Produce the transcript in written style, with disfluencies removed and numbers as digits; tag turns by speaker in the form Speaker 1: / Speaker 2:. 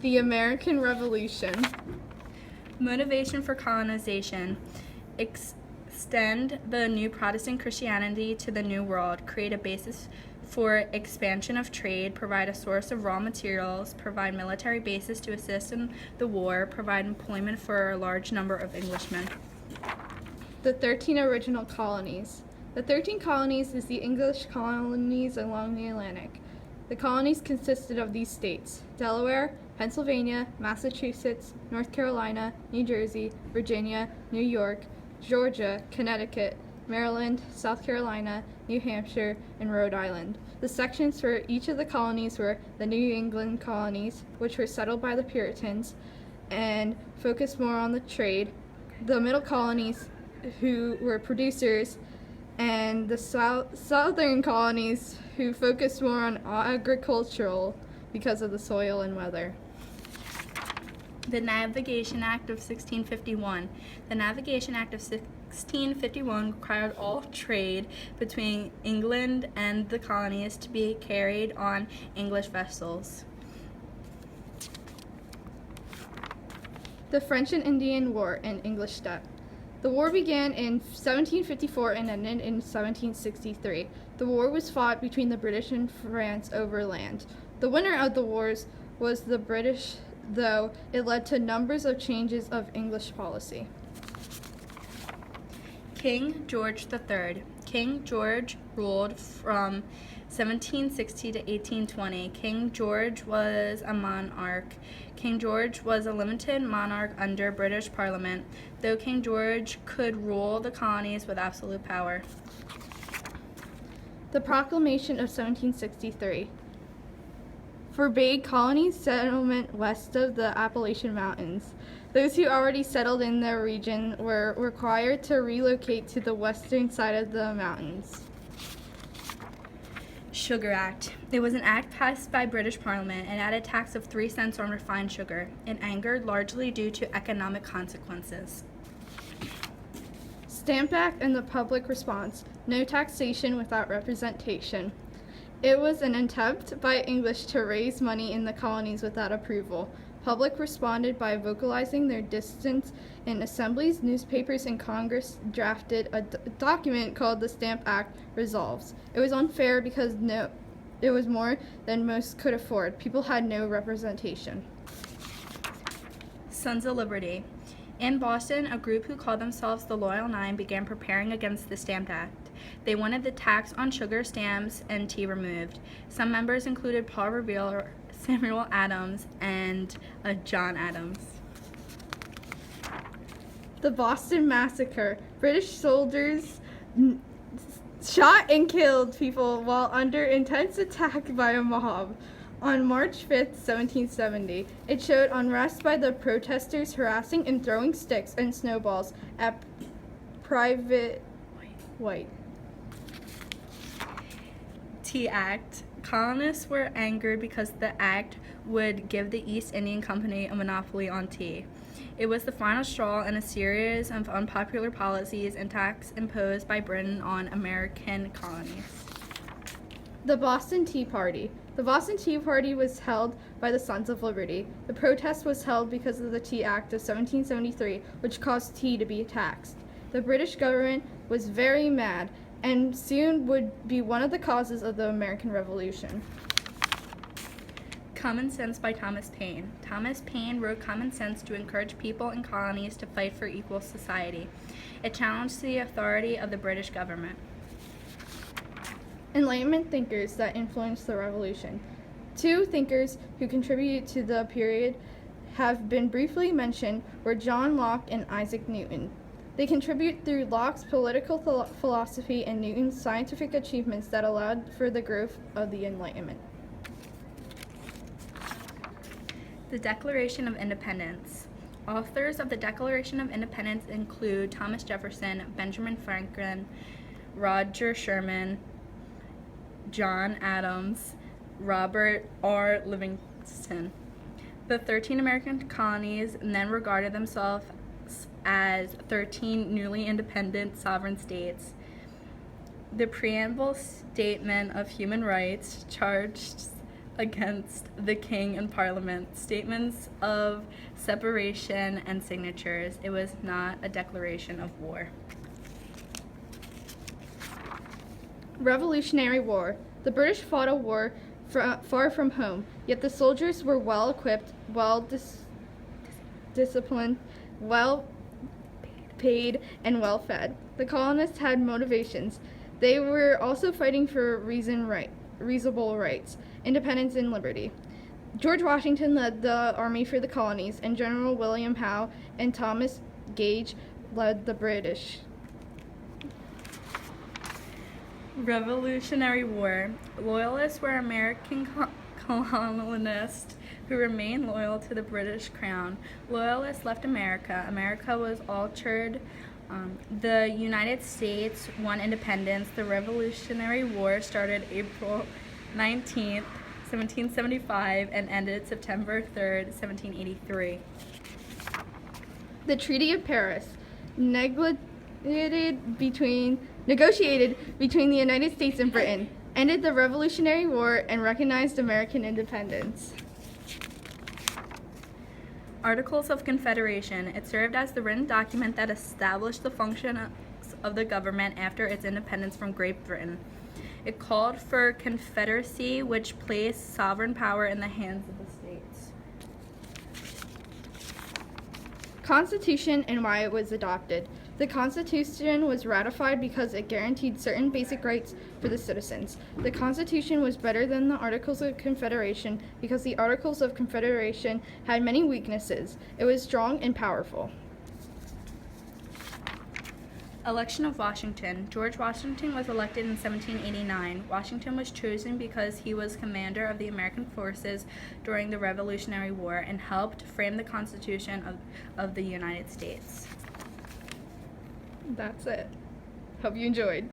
Speaker 1: The American Revolution.
Speaker 2: Motivation for colonization. Extend the new Protestant Christianity to the New World. Create a basis for expansion of trade. Provide a source of raw materials. Provide military bases to assist in the war. Provide employment for a large number of Englishmen.
Speaker 1: The 13 original colonies. The 13 colonies is the English colonies along the Atlantic. The colonies consisted of these states: Delaware, Pennsylvania, Massachusetts, North Carolina, New Jersey, Virginia, New York, Georgia, Connecticut, Maryland, South Carolina, New Hampshire, and Rhode Island. The sections for each of the colonies were the New England colonies, which were settled by the Puritans and focused more on the trade, the Middle colonies, who were producers, and the southern colonies, who focused more on agricultural because of the soil and weather.
Speaker 2: The Navigation Act of 1651. The Navigation Act of 1651 required all trade between England and the colonies to be carried on English vessels.
Speaker 1: The French and Indian War and English debt. The war began in 1754 and ended in 1763. The war was fought between the British and France over land. The winner of the wars was the British, though it led to numbers of changes of English policy.
Speaker 2: King George III. King George ruled from 1760 to 1820. King George was a monarch. King George was a limited monarch under British Parliament, though King George could rule the colonies with absolute power.
Speaker 1: The Proclamation of 1763 forbade colony settlement west of the Appalachian Mountains. Those who already settled in the region were required to relocate to the western side of the mountains.
Speaker 2: Sugar Act. It was an act passed by British Parliament and added tax of 3 cents on refined sugar. It angered largely due to economic consequences.
Speaker 1: Stamp Act and the public response: no taxation without representation. It was an attempt by English to raise money in the colonies without approval. Public responded by vocalizing their dissent in assemblies, newspapers, and Congress drafted a document called the Stamp Act Resolves. It was unfair because it was more than most could afford. People had no representation.
Speaker 2: Sons of Liberty. In Boston, a group who called themselves the Loyal Nine began preparing against the Stamp Act. They wanted the tax on sugar, stamps, and tea removed. Some members included Paul Revere, Samuel Adams, and John Adams.
Speaker 1: The Boston Massacre. British soldiers shot and killed people while under intense attack by a mob. On March 5, 1770, it showed unrest by the protesters harassing and throwing sticks and snowballs at Private White.
Speaker 2: Tea Act. Colonists were angered because the act would give the East India Company a monopoly on tea. It was the final straw in a series of unpopular policies and taxes imposed by Britain on American colonies.
Speaker 1: The Boston Tea Party. The Boston Tea Party was held by the Sons of Liberty. The protest was held because of the Tea Act of 1773, which caused tea to be taxed. The British government was very mad and soon would be one of the causes of the American Revolution.
Speaker 2: Common Sense by Thomas Paine. Thomas Paine wrote Common Sense to encourage people in colonies to fight for equal society. It challenged the authority of the British government.
Speaker 1: Enlightenment thinkers that influenced the Revolution. 2 thinkers who contributed to the period have been briefly mentioned were John Locke and Isaac Newton. They contribute through Locke's political philosophy and Newton's scientific achievements that allowed for the growth of the Enlightenment.
Speaker 2: The Declaration of Independence. Authors of the Declaration of Independence include Thomas Jefferson, Benjamin Franklin, Roger Sherman, John Adams, Robert R. Livingston. The 13 American colonies then regarded themselves as 13 newly independent sovereign states. The preamble statement of human rights charged against the king and parliament, statements of separation, and signatures. It was not a declaration of war.
Speaker 1: Revolutionary War. The British fought a war far from home, yet the soldiers were well equipped, disciplined, well paid, and well fed. The colonists had motivations. They were also fighting for reasonable rights, independence, and liberty. George Washington led the army for the colonies, and General William Howe and Thomas Gage led the British.
Speaker 2: Revolutionary War. Loyalists were American colonists who remained loyal to the British crown. Loyalists left America. America was altered. The United States won independence. The Revolutionary War started April 19th, 1775, and ended September 3rd, 1783.
Speaker 1: The Treaty of Paris, negotiated between the United States and Britain, ended the Revolutionary War and recognized American independence.
Speaker 2: Articles of Confederation. It served as the written document that established the functions of the government after its independence from Great Britain. It called for confederacy, which placed sovereign power in the hands of the states.
Speaker 1: Constitution and why it was adopted. The Constitution was ratified because it guaranteed certain basic rights for the citizens. The Constitution was better than the Articles of Confederation because the Articles of Confederation had many weaknesses. It was strong and powerful.
Speaker 2: Election of Washington. George Washington was elected in 1789. Washington was chosen because he was commander of the American forces during the Revolutionary War and helped frame the Constitution of the United States.
Speaker 1: That's it. Hope you enjoyed.